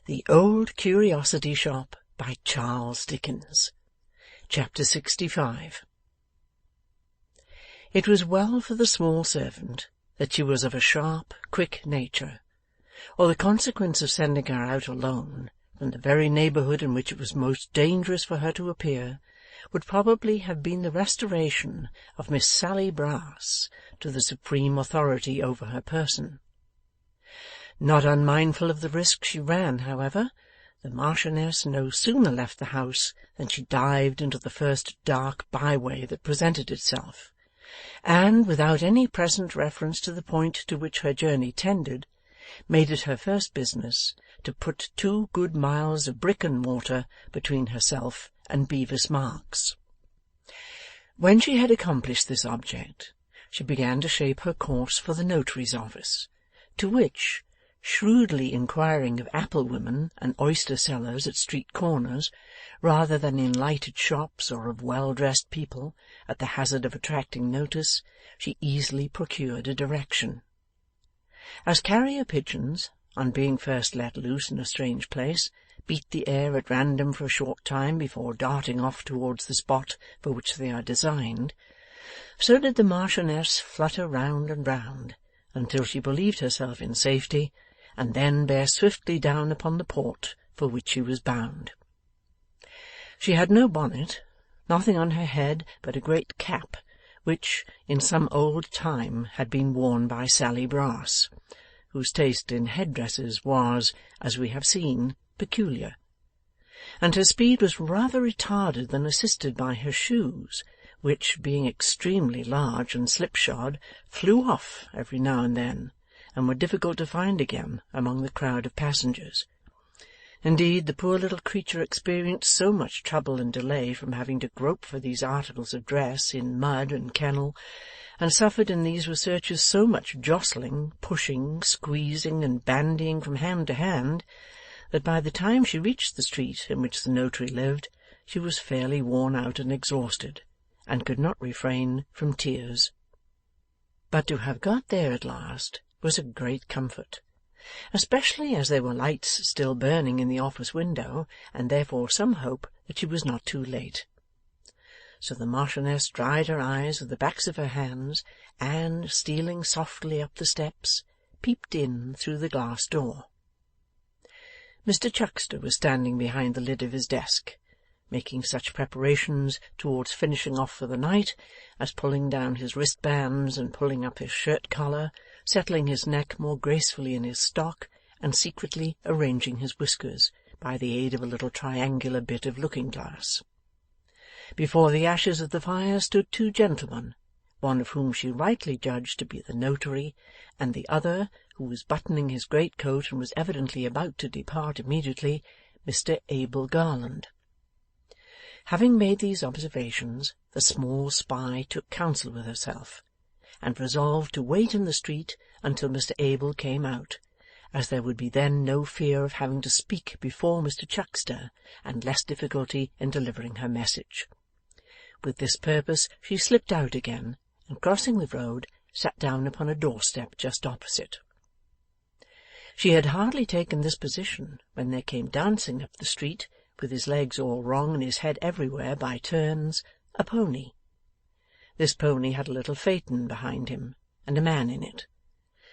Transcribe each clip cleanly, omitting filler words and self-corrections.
The Old Curiosity Shop by Charles Dickens. Chapter 65. It was well for the small servant that she was of a sharp, quick nature, or the consequence of sending her out alone, from the very neighbourhood in which it was most dangerous for her to appear, would probably have been the restoration of Miss Sally Brass to the supreme authority over her person. Not unmindful of the risk she ran, however, the Marchioness no sooner left the house than she dived into the first dark byway that presented itself, and, without any present reference to the point to which her journey tended, made it her first business to put 2 good miles of brick and mortar between herself and Bevis Marks. When she had accomplished this object, she began to shape her course for the notary's office, to which, shrewdly inquiring of apple-women and oyster-sellers at street corners, rather than in lighted shops or of well-dressed people, at the hazard of attracting notice, she easily procured a direction. As carrier pigeons, on being first let loose in a strange place, beat the air at random for a short time before darting off towards the spot for which they are designed, so did the Marchioness flutter round and round, until she believed herself in safety, and then bear swiftly down upon the port for which she was bound. She had no bonnet, nothing on her head but a great cap, which, in some old time, had been worn by Sally Brass, whose taste in head-dresses was, as we have seen, peculiar, and her speed was rather retarded than assisted by her shoes, which, being extremely large and slipshod, flew off every now and then, and were difficult to find again among the crowd of passengers. Indeed, the poor little creature experienced so much trouble and delay from having to grope for these articles of dress in mud and kennel, and suffered in these researches so much jostling, pushing, squeezing, and bandying from hand to hand, that by the time she reached the street in which the notary lived, she was fairly worn out and exhausted, and could not refrain from tears. But to have got there at last was a great comfort, especially as there were lights still burning in the office window, and therefore some hope that she was not too late. So the Marchioness dried her eyes with the backs of her hands, and, stealing softly up the steps, peeped in through the glass door. Mr Chuckster was standing behind the lid of his desk, making such preparations towards finishing off for the night as pulling down his wristbands and pulling up his shirt-collar, settling his neck more gracefully in his stock, and secretly arranging his whiskers by the aid of a little triangular bit of looking-glass. Before the ashes of the fire stood 2 gentlemen, one of whom she rightly judged to be the notary, and the other, who was buttoning his great-coat and was evidently about to depart immediately, Mr Abel Garland. Having made these observations, the small spy took counsel with herself, and resolved to wait in the street until Mr Abel came out, as there would be then no fear of having to speak before Mr Chuckster, and less difficulty in delivering her message. With this purpose she slipped out again, and crossing the road, sat down upon a doorstep just opposite. She had hardly taken this position when there came dancing up the street, with his legs all wrong and his head everywhere by turns, a pony. This pony had a little phaeton behind him, and a man in it,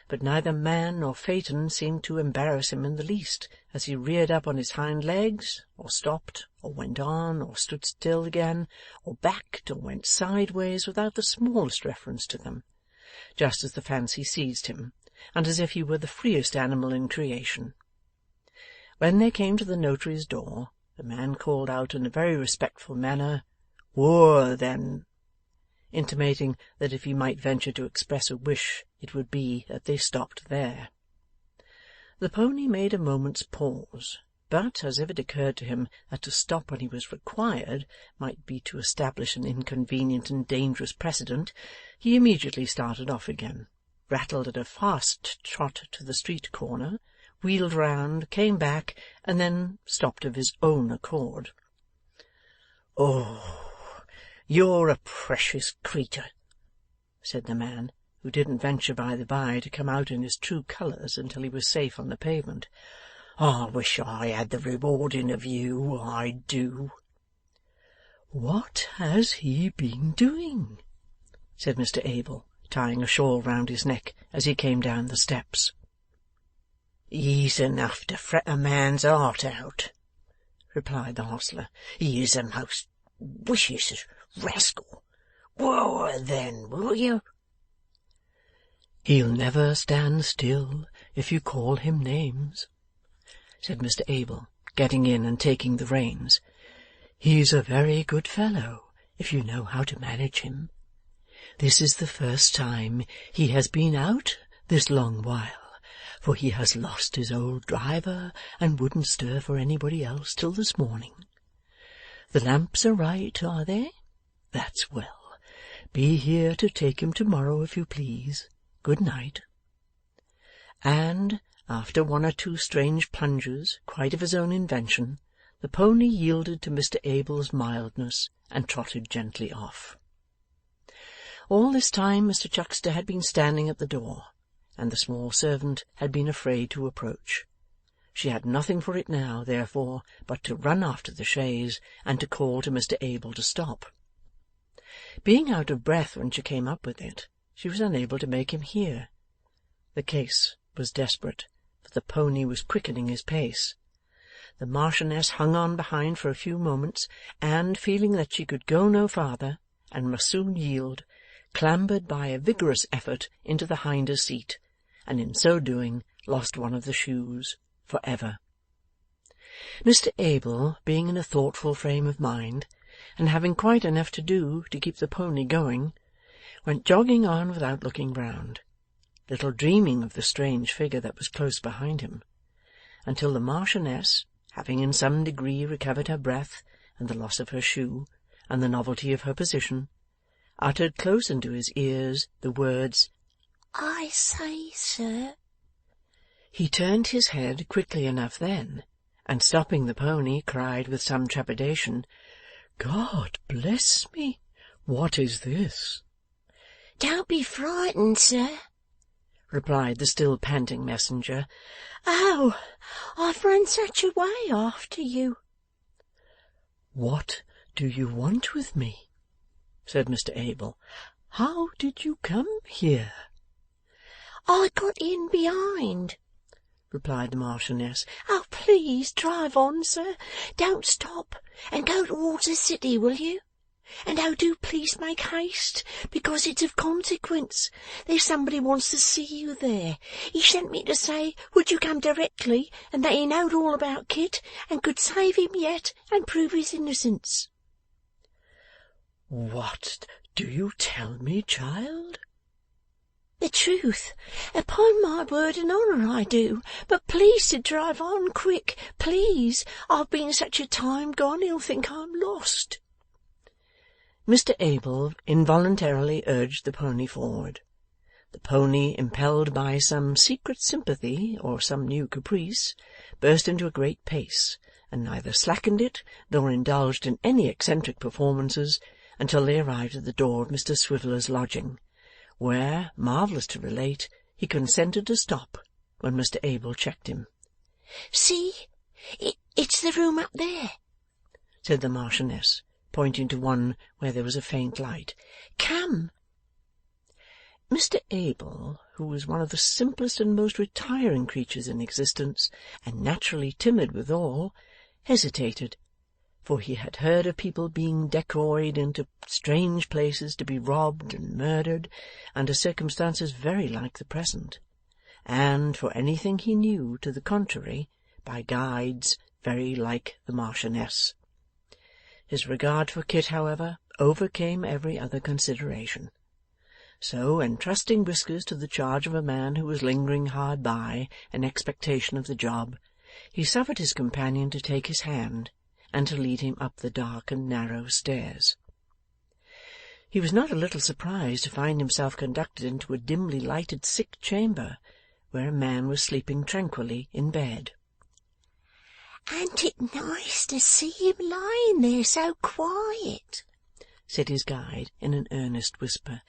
but neither man nor phaeton seemed to embarrass him in the least, as he reared up on his hind legs, or stopped, or went on, or stood still again, or backed, or went sideways, without the smallest reference to them, just as the fancy seized him, and as if he were the freest animal in creation. When they came to the notary's door, the man called out in a very respectful manner, "Whoa, then!" intimating that if he might venture to express a wish, it would be that they stopped there. The pony made a moment's pause, but, as if it occurred to him that to stop when he was required might be to establish an inconvenient and dangerous precedent, he immediately started off again, rattled at a fast trot to the street corner, wheeled round, came back, and then stopped of his own accord. "Oh, you're a precious creetur," said the man, who didn't venture by the by to come out in his true colours until he was safe on the pavement. I wish I had the rewarding of you, I do.' 'What has he been doing?' said Mr Abel, tying a shawl round his neck as he came down the steps. 'He's enough to fret a man's heart out,' replied the hostler. 'He is a most vicious rascal. Whoa then, will you?' 'He'll never stand still if you call him names,' said Mr Abel, getting in and taking the reins. 'He's a very good fellow if you know how to manage him. This is the first time he has been out this long while, for he has lost his old driver and wouldn't stir for anybody else till this morning. The lamps are right, are they? That's well. Be here to take him to-morrow, if you please. Good night.' And, after one or two strange plunges, quite of his own invention, the pony yielded to Mr Abel's mildness and trotted gently off. All this time Mr Chuckster had been standing at the door, and the small servant had been afraid to approach. She had nothing for it now, therefore, but to run after the chaise and to call to Mr Abel to stop. Being out of breath when she came up with it, she was unable to make him hear. The case was desperate, for the pony was quickening his pace. The Marchioness hung on behind for a few moments, and, feeling that she could go no farther, and must soon yield, clambered by a vigorous effort into the hinder seat, and in so doing lost one of the shoes for ever. Mr Abel, being in a thoughtful frame of mind, and having quite enough to do to keep the pony going, went jogging on without looking round, little dreaming of the strange figure that was close behind him, until the Marchioness, having in some degree recovered her breath and the loss of her shoe and the novelty of her position, uttered close into his ears the words, "I say, sir." He turned his head quickly enough then, and stopping the pony, cried with some trepidation, "God bless me! What is this?" "Don't be frightened, sir," replied the still panting messenger. "Oh, I've run such a way after you." "What do you want with me?" said Mr Abel. "How did you come here?" "I got in behind," replied the Marchioness. "Oh, please drive on, sir. Don't stop, and go towards the city, will you? And oh, do please make haste, because it's of consequence. There's somebody wants to see you there. He sent me to say, would you come directly, and that he knowed all about Kit, and could save him yet, and prove his innocence." "What do you tell me, child?" "The truth, upon my word and honour I do. But please to drive on quick, please. I've been such a time gone, he'll think I'm lost." Mr Abel involuntarily urged the pony forward. The pony, impelled by some secret sympathy or some new caprice, burst into a great pace, and neither slackened it nor indulged in any eccentric performances until they arrived at the door of Mr Swiveller's lodging, where, marvellous to relate, he consented to stop when Mr Abel checked him. "See, it's the room up there," said the Marchioness, pointing to one where there was a faint light. "Come." Mr Abel, who was one of the simplest and most retiring creatures in existence, and naturally timid withal, hesitated, for he had heard of people being decoyed into strange places to be robbed and murdered under circumstances very like the present, and, for anything he knew to the contrary, by guides very like the Marchioness. His regard for Kit, however, overcame every other consideration. So, entrusting Whiskers to the charge of a man who was lingering hard by in expectation of the job, he suffered his companion to take his hand, and to lead him up the dark and narrow stairs. He was not a little surprised to find himself conducted into a dimly lighted sick chamber, where a man was sleeping tranquilly in bed. "An't it nice to see him lying there so quiet?" said his guide in an earnest whisper.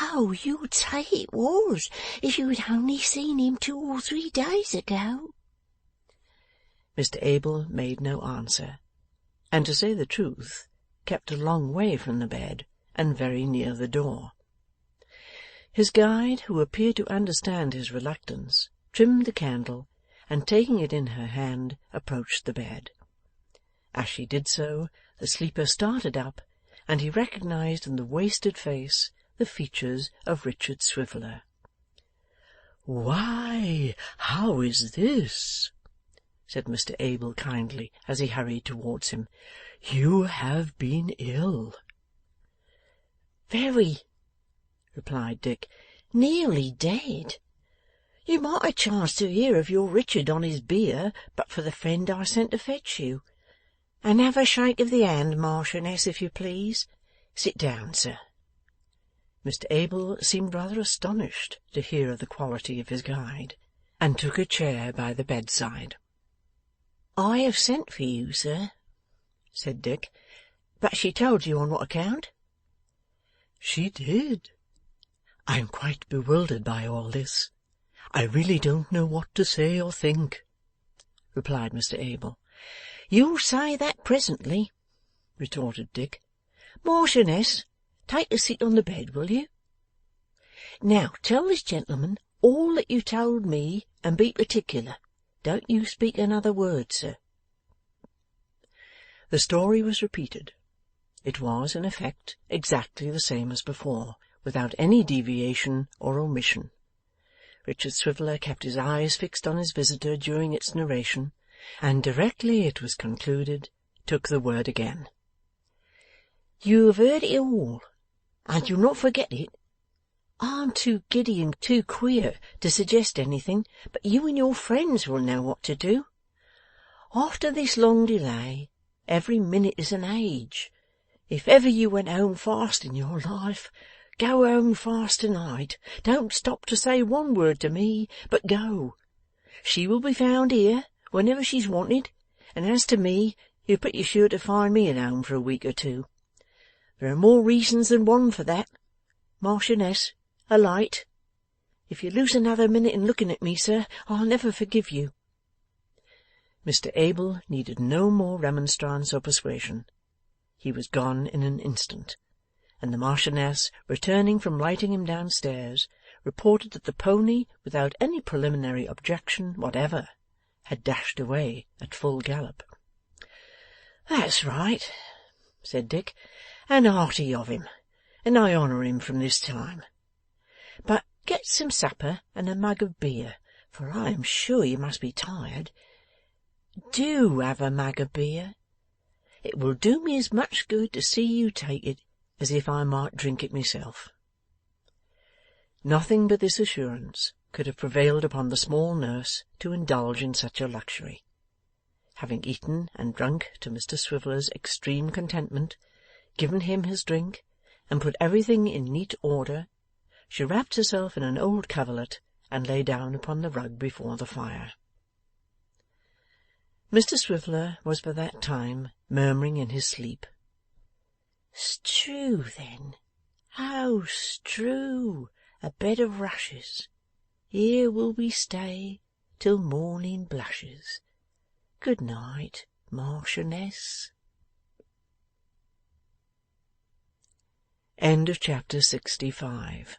"Oh, you'd say it was, if you had only seen him 2 or 3 days ago." Mr Abel made no answer, and to say the truth, kept a long way from the bed, and very near the door. His guide, who appeared to understand his reluctance, trimmed the candle, and taking it in her hand, approached the bed. As she did so, the sleeper started up, and he recognized in the wasted face the features of Richard Swiveller. "Why, how is this?" said Mr Abel kindly, as he hurried towards him. "You have been ill." "Very," replied Dick. "Nearly dead. You might have chanced to hear of your Richard on his bier, but for the friend I sent to fetch you. And have a shake of the hand, Marchioness, if you please. Sit down, sir." Mr Abel seemed rather astonished to hear of the quality of his guide, and took a chair by the bedside. "I have sent for you, sir," said Dick. "But she told you on what account?" "She did. I am quite bewildered by all this. I really don't know what to say or think," replied Mr Abel. "You'll say that presently," retorted Dick. "Marchioness, take a seat on the bed, will you? Now tell this gentleman all that you told me, and be particular. Don't you speak another word, sir." The story was repeated. It was, in effect, exactly the same as before, without any deviation or omission. Richard Swiveller kept his eyes fixed on his visitor during its narration, and directly it was concluded, took the word again. "You have heard it all, and you'll not forget it. I'm too giddy and too queer to suggest anything, but you and your friends will know what to do. After this long delay, every minute is an age. If ever you went home fast in your life, go home fast tonight. Don't stop to say one word to me, but go. She will be found here whenever she's wanted, and as to me, you're pretty sure to find me at home for a week or two. There are more reasons than one for that. Marchioness, a light. If you lose another minute in looking at me, sir, I'll never forgive you." Mr Abel needed no more remonstrance or persuasion. He was gone in an instant, and the Marchioness, returning from lighting him downstairs, reported that the pony, without any preliminary objection whatever, had dashed away at full gallop. "That's right," said Dick, "and hearty of him, and I honour him from this time. But get some supper and a mug of beer, for I am sure you must be tired. Do have a mug of beer. It will do me as much good to see you take it as if I might drink it myself." Nothing but this assurance could have prevailed upon the small nurse to indulge in such a luxury. Having eaten and drunk to Mr Swiveller's extreme contentment, given him his drink, and put everything in neat order, she wrapped herself in an old coverlet and lay down upon the rug before the fire. Mr Swiveller was by that time murmuring in his sleep, "Strew then, oh strew, a bed of rushes. Here will we stay till morning blushes. Good night, Marchioness." End of chapter 65.